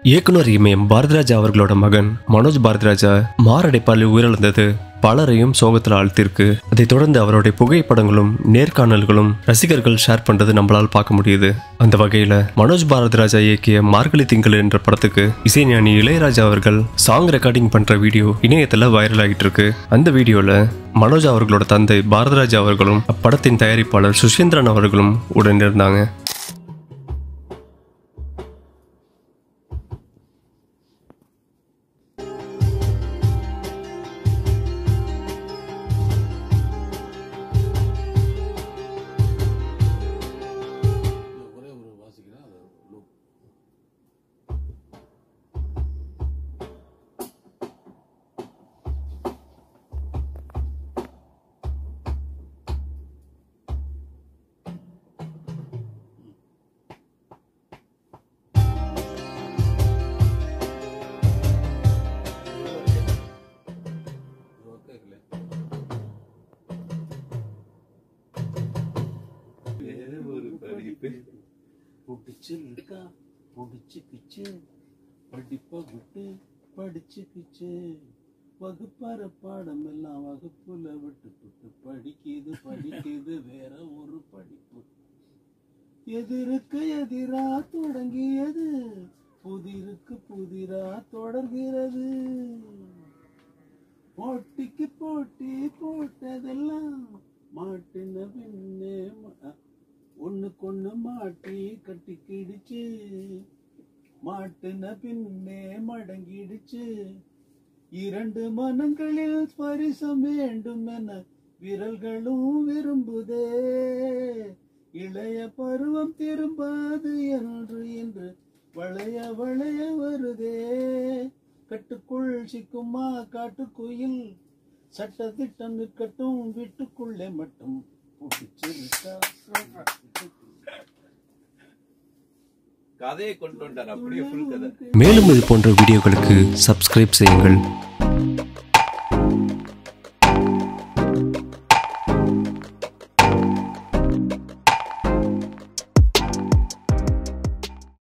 இயக்குனர் இமயம் பாரதிராஜா அவர்களோட மகன் மனோஜ் பாரதிராஜா மாரடைப்பால் உயிரிழந்தது பலரையும் சோகத்தில் ஆழ்த்திருக்கு. அதை தொடர்ந்து அவருடைய புகைப்படங்களும் நேர்காணல்களும் ரசிகர்கள் ஷேர் பண்றது நம்மளால் பார்க்க முடியுது. அந்த வகையில மனோஜ் பாரதிராஜா இயக்கிய மார்கழி திங்கள் என்ற படத்துக்கு இசைஞானி இளையராஜா அவர்கள் சாங் ரெக்கார்டிங் பண்ற வீடியோ இணையத்துல வைரல் ஆகிட்டு இருக்கு. அந்த வீடியோல மனோஜ் அவர்களோட தந்தை பாரதிராஜா அவர்களும் அப்படத்தின் தயாரிப்பாளர் சுஷேந்திரன் அவர்களும் உடனிருந்தாங்க. புடிச்சிருக்கா புடிச்சுக்கிச்சு படிப்ப விட்டு படிச்சுக்கிச்சு வகுப்பற பாடம் எல்லாம் வகுப்புல விட்டு படிக்குது வேற ஒரு படிப்பு எதிருக்கு எதிரா தொடங்கியது புதிருக்கு புதிரா தொடர்கிறது போட்டிக்கு போட்டி போட்டதெல்லாம் மாட்டின பின்னே ஒண்ணுக்கொண்ணு மாட்டி கட்டிக்கிடுச்சு மாட்டுன பின்னே மடங்கிடுச்சு இரண்டு மனங்களில் ஸ்பரிசம் வேண்டும் என விரல்களும் விரும்புதே இளைய பருவம் திரும்பாது என்று வளைய வளைய வருதே கட்டுக்குள் சிக்குமா காட்டுக்குயில் சட்ட திட்டம் நிற்கட்டும் வீட்டுக்குள்ளே மட்டும் கதையை கொண்டு வந்தார் அப்படியே. மேலும் இது போன்ற வீடியோக்களுக்கு சப்ஸ்கிரைப் செய்யுங்கள்.